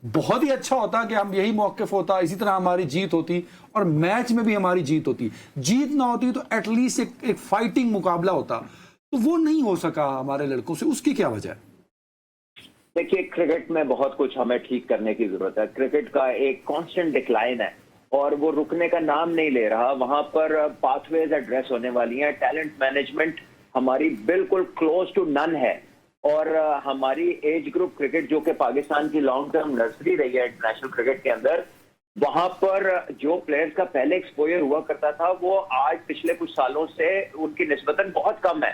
बहुत ही अच्छा होता कि हम यही मौक़िफ़ होता, इसी तरह हमारी जीत होती और मैच में भी हमारी जीत होती। जीत ना होती तो एटलीस्ट एक फाइटिंग मुकाबला होता, तो वो नहीं हो सका हमारे लड़कों से, उसकी क्या वजह है? देखिए, क्रिकेट में बहुत कुछ हमें ठीक करने की जरूरत है। क्रिकेट का एक कांस्टेंट डिक्लाइन है और वो रुकने का नाम नहीं ले रहा। वहां पर पाथवेज एड्रेस होने वाली हैं। टैलेंट मैनेजमेंट हमारी बिल्कुल क्लोज टू नन है और हमारी एज ग्रुप क्रिकेट जो कि पाकिस्तान की लॉन्ग टर्म नर्सरी रही है इंटरनेशनल क्रिकेट के अंदर, वहां पर जो प्लेयर्स का पहले एक्सपोजर हुआ करता था वो आज पिछले कुछ सालों से उनकी निस्बतन बहुत कम है।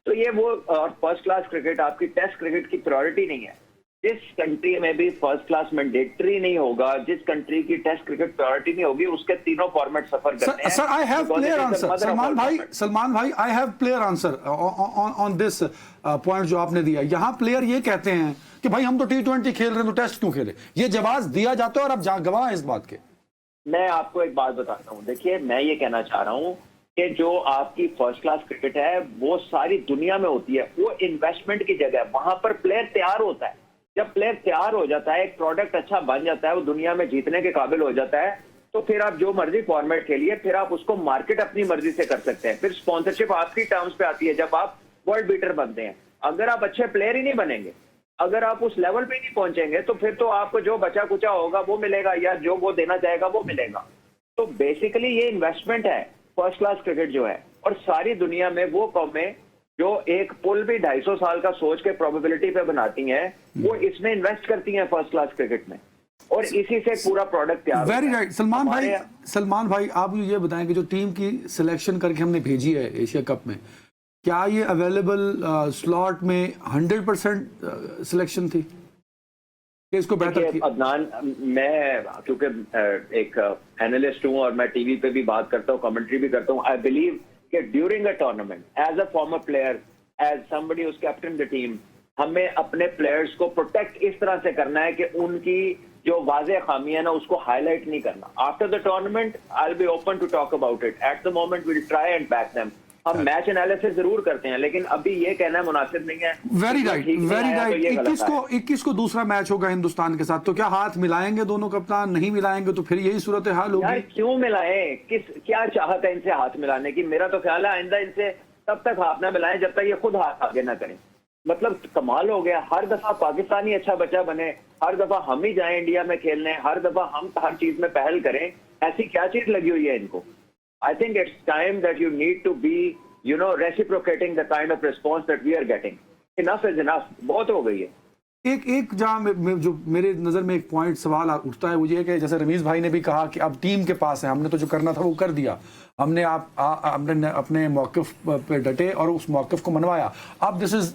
तो ये वो फर्स्ट क्लास क्रिकेट, आपकी टेस्ट क्रिकेट की प्रायोरिटी नहीं है। जिस कंट्री में भी फर्स्ट क्लास मैंडेटरी नहीं होगा, जिस कंट्री की टेस्ट क्रिकेट प्रायोरिटी नहीं होगी, उसके तीनों फॉर्मेट सफर करते हैं। Sir, I have clear answer. Salman भाई, I have clear answer on this point जो आपने दिया। यहाँ प्लेयर ये कहते हैं कि भाई हम तो T20 खेल रहे हैं, तो टेस्ट क्यों खेले? ये जवाब दिया जाता है और आप गवाह हैं इस बात के। मैं आपको एक बात बताता हूँ। देखिए, मैं ये कहना चाह रहा हूँ कि जो आपकी फर्स्ट क्लास क्रिकेट है वो सारी दुनिया में होती है। वो इन्वेस्टमेंट की जगह है, वहां पर प्लेयर तैयार होता है। जब प्लेयर तैयार हो जाता है, एक प्रोडक्ट अच्छा बन जाता है, वो दुनिया में जीतने के काबिल हो जाता है, तो फिर आप जो मर्जी फॉर्मेट खेलिए, फिर आप उसको मार्केट अपनी मर्जी से कर सकते हैं। फिर स्पॉन्सरशिप आपकी टर्म्स पे आती है जब आप वर्ल्ड बीटर बनते हैं। अगर आप अच्छे प्लेयर ही नहीं बनेंगे, अगर आप उस लेवल पे नहीं पहुंचेंगे, तो फिर तो आपको जो बचा कुचा होगा वो मिलेगा या जो वो देना चाहेगा वो मिलेगा। तो बेसिकली ये इन्वेस्टमेंट है फर्स्ट क्लास क्रिकेट जो है। और सारी दुनिया में वो कौमें जो एक पुल भी 250 साल का सोच के प्रोबेबिलिटी पे बनाती हैं, वो इसमें इन्वेस्ट करती हैं फर्स्ट क्लास क्रिकेट में, और इसी से पूरा प्रोडक्ट तैयार होता है। Very right. सलमान भाई आप ये बताएं कि जो टीम की सिलेक्शन करके हमने भेजी है एशिया कप में, क्या ये अवेलेबल स्लॉट में 100% सिलेक्शन थी? इसको बेहतर अदनान, मैं क्योंकि एक एनालिस्ट हूं और मैं टीवी पे भी बात करता हूं, कमेंट्री भी करता हूं। आई बिलीव कि during a tournament, as a former player, as somebody who's captain the team, हमें अपने प्लेयर्स को प्रोटेक्ट इस तरह से करना है कि उनकी जो वाज़ेह खामी है ना, उसको हाईलाइट नहीं करना। After the tournament I will be open to talk about it. At the moment we will try and back them. हम मैच एनालिसिस जरूर करते हैं, लेकिन अभी ये कहना मुनासिब नहीं है। Very right, very right. 21 को दूसरा मैच होगा हिंदुस्तान के साथ, तो क्या हाथ मिलाएंगे दोनों कप्तान? नहीं मिलाएंगे तो फिर यही सूरत हाल होगी। यार क्यों मिलाएं? क्या चाहत है इनसे हाथ मिलाने की? मेरा तो ख्याल है आइंदा इनसे तब तक हाथ ना मिलाएं जब तक ये खुद हाथ आगे ना करें। मतलब कमाल हो गया, हर दफा पाकिस्तानी अच्छा बच्चा बने, हर दफा हम ही जाएं इंडिया में खेलने, हर दफा हम हर चीज में पहल करें। ऐसी क्या चीज लगी हुई है इनको? I think it's time that you need to be, reciprocating the kind of response that we are getting. Enough is enough. बहुत हो गई है। एक जहाँ जो मेरे नज़र में एक पॉइंट सवाल उठता है वो ये कि जैसे रमीज़ भाई ने भी कहा कि अब टीम के पास है, हमने तो जो करना था वो कर दिया, हमने हमने अपने मौक़िफ़ पे डटे और उस मौक़िफ़ को मनवाया। अब this is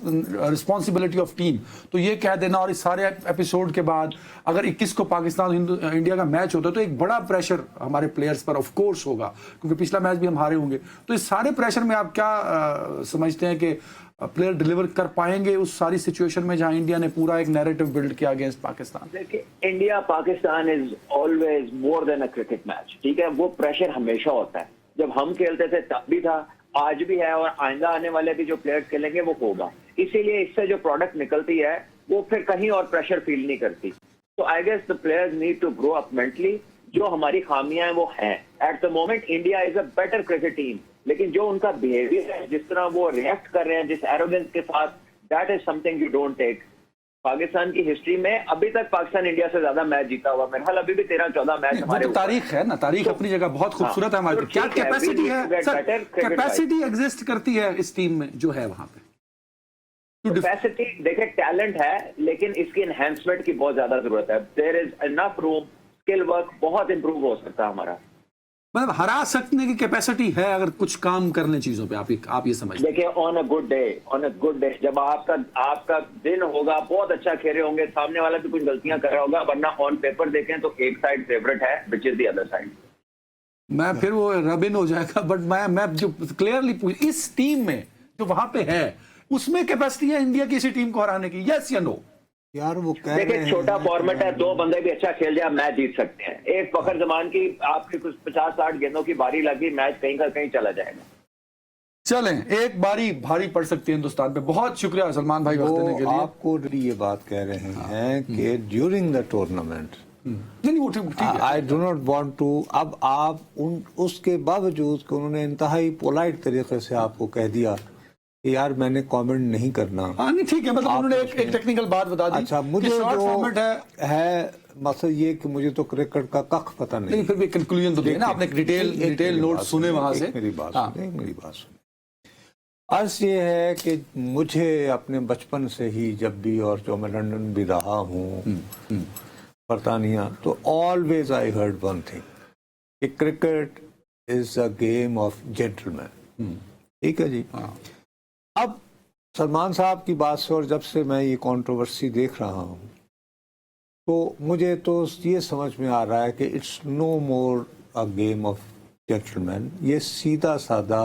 responsibility of team. तो ये कह देना और इस सारे एपिसोड के बाद अगर 21 को पाकिस्तान इंडिया का मैच होता है तो एक बड़ा प्रेशर हमारे प्लेयर्स पर ऑफ कोर्स होगा, क्योंकि पिछला मैच भी हम हारे होंगे। तो इस सारे प्रेशर में आप क्या समझते हैं कि प्लेयर डिलीवर कर पाएंगे उस सारी सिचुएशन में जहां इंडिया ने पूरा एक नैरेटिव बिल्ड किया अगेंस्ट पाकिस्तान? देखिए, India Pakistan is always more than a cricket match. ठीक है, वो प्रेशर हमेशा होता है। जब हम खेलते थे तब भी था, आज भी है, और आइंदा आने वाले भी जो प्लेयर्स खेलेंगे वो होगा। इसीलिए इससे जो प्रोडक्ट निकलती है वो फिर कहीं और प्रेशर फील नहीं करती। तो I guess the players need to grow up mentally. जो हमारी खामियां हैं वो हैं। At the moment India is a better cricket team, लेकिन जो उनका बिहेवियर है, जिस तरह वो रिएक्ट कर रहे हैं, जिस एरोगेंस के साथ, that is something you don't take. Pakistan की हिस्ट्री में अभी तक पाकिस्तान इंडिया से ज्यादा मैच जीता हुआ, मेरे ख्याल अभी भी 13-14 मैच हमारे। तो तारीख है ना, तारीख अपनी जगह बहुत खूबसूरत है हमारी। तो क्या कैपेसिटी है सर? कैपेसिटी एग्जिस्ट करती है इस टीम में जो है वहां पे? कैपेसिटी देखिए, टैलेंट है, लेकिन इसकी एनहेंसमेंट की बहुत ज्यादा जरूरत है। There is enough room, skill work बहुत इंप्रूव हो सकता है हमारा। मतलब हरा सकने की कैपेसिटी है अगर कुछ काम करने चीजों पे। आप ये समझ देखिए, ऑन अ गुड डे, जब आपका दिन होगा, बहुत अच्छा खेल रहे होंगे, सामने वाला भी कुछ गलतियां कर रहा होगा, वरना ऑन पेपर देखें तो एक साइड फेवरेट है, which is the other side. मैं फिर वो रबिन हो जाएगा। बट मैं जो क्लियरली पूछ, इस टीम में जो वहां पे है उसमें कैपेसिटी है इंडिया की इसी टीम को हराने की? यस या नो? यार वो कह रहे देखिए, छोटा फॉर्मेट है, 2 बंदे भी अच्छा खेल जाए, मैच जीत सकते हैं। एक फखर जमान की आपकी कुछ 50-60 गेंदों की बारी लगी, मैच कहीं का कहीं चला जाएगा। चलें, एक बारी भारी पड़ सकती है हिंदुस्तान पे। बहुत शुक्रिया सलमान भाई वक्त देने के वो लिए। आपको ये बात कह रहे हैं कि ड्यूरिंग द टूर्नामेंट नहीं वो ठीक है। I do not want to. अब आप उसके बावजूद कि उन्होंने इंतहाई पोलाइट तरीके से आपको कह दिया कि यार मैंने कमेंट नहीं करना। हाँ नहीं ठीक है, मतलब उन्होंने एक टेक्निकल बात बता दी। अच्छा, मुझे कि शॉर्ट जो फॉर्मेट है मसला ये कि मुझे तो क्रिकेट का कख पता नहीं। नहीं फिर भी कंक्लूजन तो दिया ना आपने, डिटेल नोट सुने वहां से। मेरी बात सुने। अर्ज ये है कि मुझे अपने बचपन से ही जब भी, और जो मैं लंदन भी रहा हूँ बरतानिया, तो always I heard one thing कि cricket is a game of gentleman. ठीक है जी। अब सलमान साहब की बात से और जब से मैं ये कंट्रोवर्सी देख रहा हूँ तो मुझे तो ये समझ में आ रहा है कि it's no more a game of gentleman. ये सीधा साधा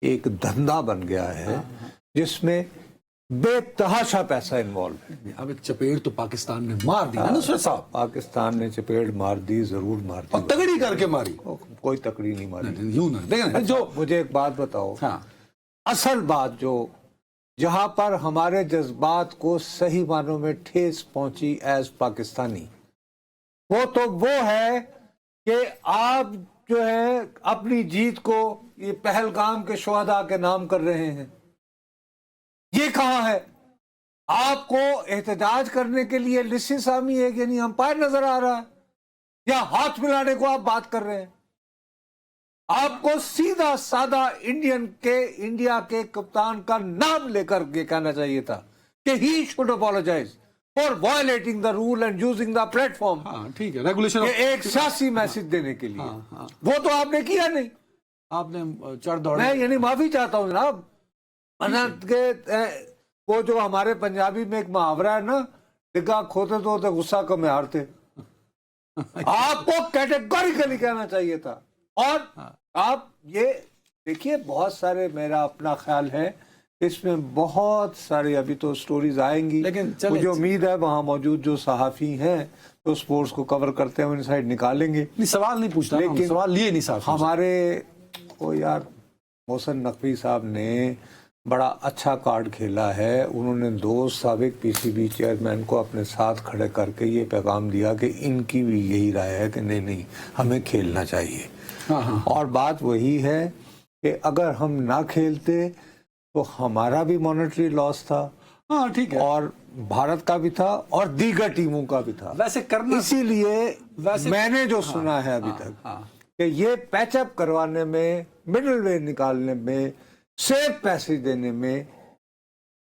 एक धंधा बन गया है जिसमें बेतहाशा पैसा इन्वॉल्व है। अब एक चपेट तो पाकिस्तान ने मार दी ना नुसरत साहब। पाकिस्तान ने चपेट मार दी, जरूर मार दी, और तगड़ी करके मारी। कोई तकड़ी नहीं मारी। यूं ना देखें जो मुझे एक बात बताओ, हाँ असल बात जो जहां पर हमारे जज्बात को सही मानों में ठेस पहुंची एज पाकिस्तानी, वो है कि आप जो है अपनी जीत को ये पहलगाम के शुहदा के नाम कर रहे हैं। ये कहां है? आपको एहतजाज करने के लिए लिस्सी सामी है कि नहीं अंपायर नजर आ रहा है, या हाथ मिलाने को आप बात कर रहे हैं? आपको सीधा साधा इंडिया के कप्तान का नाम लेकर के कहना चाहिए था कि he should apologise for violating the rule and using the platform. हाँ ठीक है, रेगुलेशन एक सियासी मैसेज देने के लिए। वो तो आपने किया नहीं। आपने चढ़ दौड़। मैं यानी माफी चाहता हूँ जनाब। अनंत के वो जो हमारे पंजाबी में एक मुहावरा है ना, डिग्गा खोते तो गुस्सा को में हारते। आपको कैटेगोरिकली कहना चाहिए था। और आप ये देखिए, बहुत सारे, मेरा अपना ख्याल है इसमें बहुत सारी अभी तो स्टोरीज आएंगी, लेकिन मुझे उम्मीद है वहां मौजूद जो सहाफी हैं तो स्पोर्ट्स को कवर करते हैं इनसाइड निकालेंगे। नहीं सवाल नहीं पूछना, लेकिन सवाल लिए नहीं साहब। हमारे ओ यार मोहसिन नकवी साहब ने बड़ा अच्छा कार्ड खेला है। उन्होंने 2 साबिक पीसीबी चेयरमैन को अपने साथ खड़े करके ये पैगाम दिया कि इनकी भी यही राय है कि नहीं हमें खेलना चाहिए। और बात वही है कि अगर हम ना खेलते तो हमारा भी मॉनेटरी लॉस था। हाँ ठीक है, और भारत का भी था और दीगर टीमों का भी था। वैसे करना, इसीलिए मैंने जो सुना है अभी तक कि ये पैचअप करवाने में, मिडिल वे निकालने में, सेफ पैसेज देने में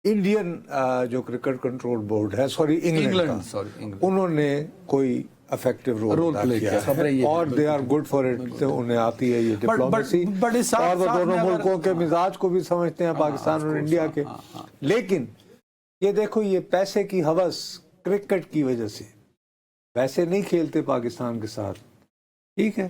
इंडियन जो क्रिकेट कंट्रोल बोर्ड है, सॉरी इंग्लैंड, उन्होंने कोई इफेक्टिव रोल प्ले किया और they are good for it. तो उन्हें आती है ये डिप्लोमेसी, और वो दोनों मुल्कों के मिजाज को भी समझते हैं, पाकिस्तान और इंडिया के। लेकिन ये देखो, ये पैसे की हवस क्रिकेट की वजह से वैसे नहीं खेलते पाकिस्तान के साथ, ठीक है।